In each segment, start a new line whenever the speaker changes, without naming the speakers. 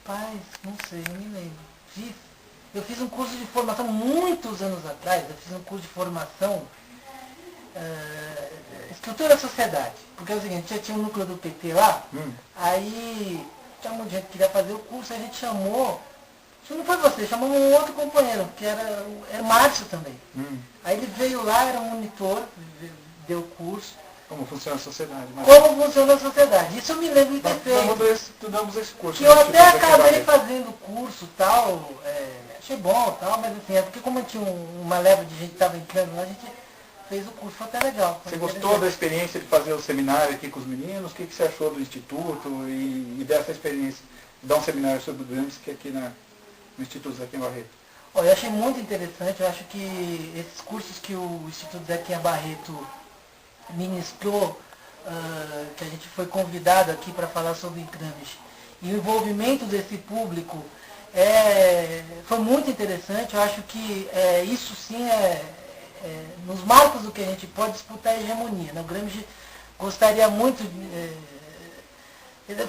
Rapaz, não sei, não me lembro. Eu fiz um curso de formação muitos anos atrás, eu fiz um curso de formação, estrutura da sociedade. Porque é o seguinte, tinha um núcleo do PT lá, aí tinha muita gente que queria fazer o curso, a gente chamou, isso não foi você, chamou um outro companheiro, que era Márcio também. Aí ele veio lá, era um monitor, deu curso.
Como funciona a sociedade.
Como funciona a sociedade. Isso eu me lembro de ter feito.
Estudamos esse curso.
Que eu até acabei fazendo o curso e tal, achei bom e tal, mas assim, é porque como tinha uma leva de gente que estava entrando lá, a gente fez o curso, foi até legal.
Você gostou da experiência de fazer o seminário aqui com os meninos? O que você achou do Instituto e dessa experiência de dar um seminário sobre o Gramsci aqui no Instituto Zequinha Barreto?
Olha, eu achei muito interessante, eu acho que esses cursos que o Instituto Zequinha Barreto ministrou, que a gente foi convidado aqui para falar sobre Gramsci, e o envolvimento desse público foi muito interessante. Eu acho que isso sim nos marcos do que a gente pode disputar a hegemonia. Né? O Gramsci gostaria muito,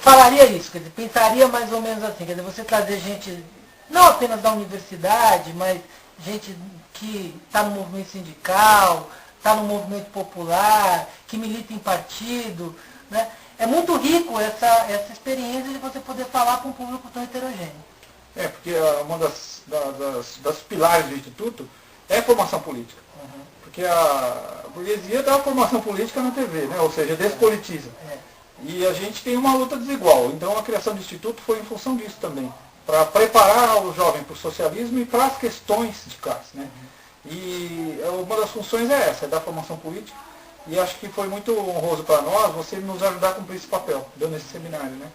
falaria isso, quer dizer, pensaria mais ou menos assim, quer dizer, você trazer gente, não apenas da universidade, mas gente que está no movimento sindical, está no movimento popular, que milita em partido, né? É muito rico essa experiência de você poder falar com um público tão heterogêneo.
Porque uma das pilares do Instituto é a formação política. Porque a burguesia dá a formação política na TV, né? Ou seja, despolitiza. E a gente tem uma luta desigual. Então a criação do Instituto foi em função disso também, para preparar o jovem para o socialismo e para as questões de classe, né? E uma das funções é essa, é da formação política, e acho que foi muito honroso para nós você nos ajudar a cumprir esse papel, dando esse seminário, né?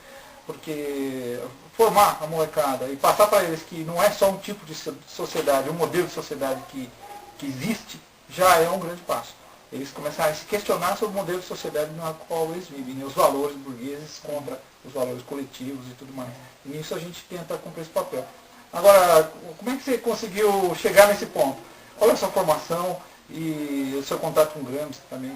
Porque formar a molecada e passar para eles que não é só um tipo de sociedade, um modelo de sociedade que existe, já é um grande passo. Eles começaram a se questionar sobre o modelo de sociedade na qual eles vivem, né? Os valores burgueses contra os valores coletivos e tudo mais. E nisso a gente tenta cumprir esse papel. Agora, como é que você conseguiu chegar nesse ponto? Qual é a sua formação e o seu contato com o Gramsci também?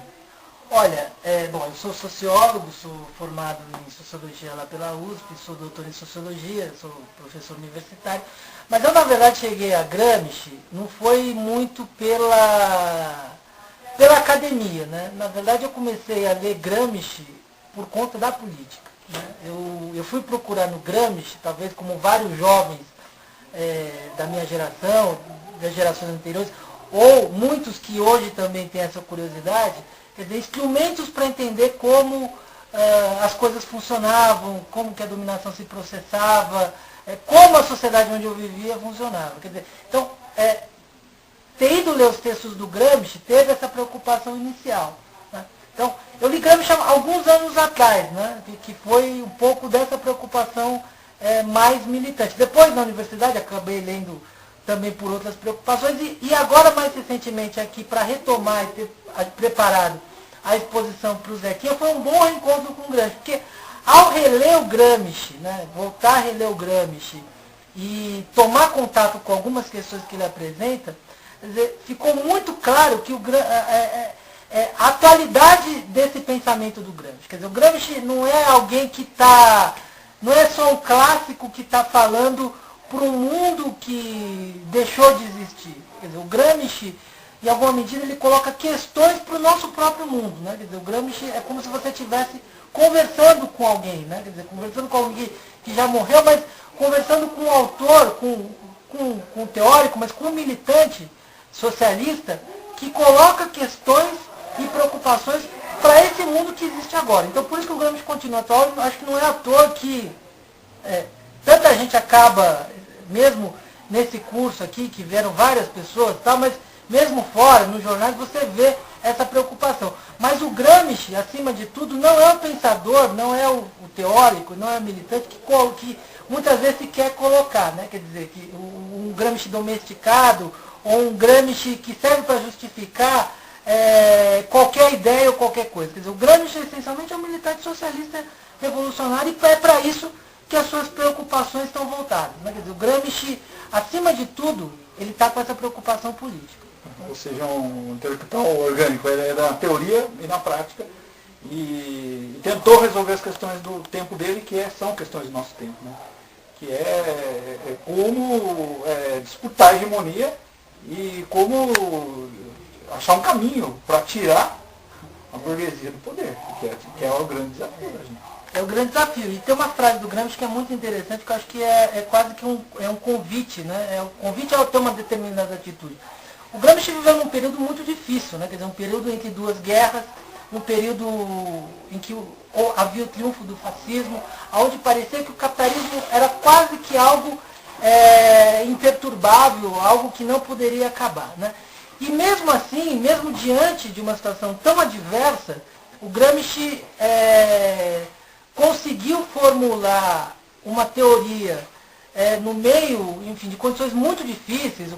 Olha, bom, eu sou sociólogo, sou formado em sociologia lá pela USP, sou doutor em sociologia, sou professor universitário, mas eu na verdade cheguei a Gramsci, não foi muito pela academia, né? Na verdade eu comecei a ler Gramsci por conta da política, né? Eu fui procurar no Gramsci, talvez como vários jovens da minha geração, das gerações anteriores, ou muitos que hoje também têm essa curiosidade, quer dizer, instrumentos para entender como as coisas funcionavam, como que a dominação se processava, como a sociedade onde eu vivia funcionava. Quer dizer, então, ter ido ler os textos do Gramsci teve essa preocupação inicial. Né? Então, eu li Gramsci há alguns anos atrás, né? que foi um pouco dessa preocupação mais militante. Depois, na universidade, acabei lendo também por outras preocupações, e agora mais recentemente aqui, para retomar e ter preparado a exposição para o Zequinha, foi um bom reencontro com o Gramsci, porque ao reler o Gramsci, né, voltar a reler o Gramsci e tomar contato com algumas questões que ele apresenta, quer dizer, ficou muito claro que a atualidade desse pensamento do Gramsci. Quer dizer, o Gramsci não é alguém que está, não é só um clássico que está falando para um mundo que deixou de existir. Quer dizer, o Gramsci, em alguma medida, ele coloca questões para o nosso próprio mundo. Né? Quer dizer, o Gramsci é como se você estivesse conversando com alguém, né? Quer dizer, conversando com alguém que já morreu, mas conversando com um autor, com um teórico, mas com um militante socialista que coloca questões e preocupações para esse mundo que existe agora. Então, por isso que o Gramsci continua atual. Acho que não é à toa que tanta gente acaba, mesmo nesse curso aqui, que vieram várias pessoas, tá, mas mesmo fora, nos jornais, você vê essa preocupação. Mas o Gramsci, acima de tudo, não é o pensador, não é o teórico, não é o militante que muitas vezes se quer colocar, né? Quer dizer, que um Gramsci domesticado, ou um Gramsci que serve para justificar qualquer ideia ou qualquer coisa. Quer dizer, o Gramsci, essencialmente, é um militante socialista revolucionário, e é para isso que as suas preocupações estão voltadas. Né? Quer dizer, o Gramsci, acima de tudo, ele está com essa preocupação política.
Ou seja, um intelectual orgânico, ele é na teoria e na prática, e tentou resolver as questões do tempo dele, que são questões do nosso tempo, né? que é como disputar a hegemonia e como achar um caminho para tirar a burguesia do poder, que é o grande desafio da gente.
É o grande desafio. E tem uma frase do Gramsci que é muito interessante, que eu acho que é quase que um convite, né? É um convite a ter uma determinada atitude. O Gramsci viveu num período muito difícil, né? Quer dizer, um período entre duas guerras, um período em que havia o triunfo do fascismo, onde parecia que o capitalismo era quase que algo imperturbável, algo que não poderia acabar, né? E mesmo assim, mesmo diante de uma situação tão adversa, o Gramsci conseguiu formular uma teoria no meio, enfim, de condições muito difíceis. O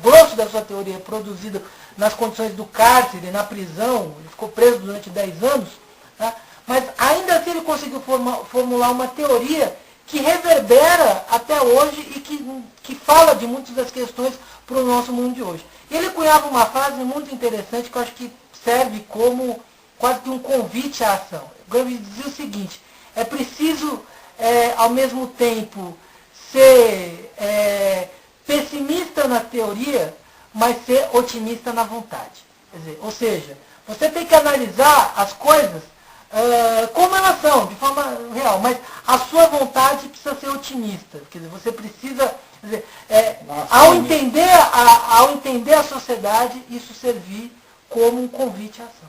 grosso da sua teoria é produzido nas condições do cárcere, na prisão, ele ficou preso durante 10 anos, tá? Mas ainda assim ele conseguiu formular uma teoria que reverbera até hoje e que fala de muitas das questões para o nosso mundo de hoje. E ele cunhava uma frase muito interessante que eu acho que serve como quase que um convite à ação. O Gramsci dizia o seguinte: é preciso, ao mesmo tempo, ser pessimista na teoria, mas ser otimista na vontade. Quer dizer, ou seja, você tem que analisar as coisas como elas são, de forma real, mas a sua vontade precisa ser otimista. Quer dizer, você precisa, quer dizer, ao entender a sociedade, isso servir como um convite à ação.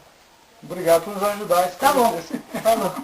Obrigado por nos ajudar a
Tá bom,
esclarecer.
falou.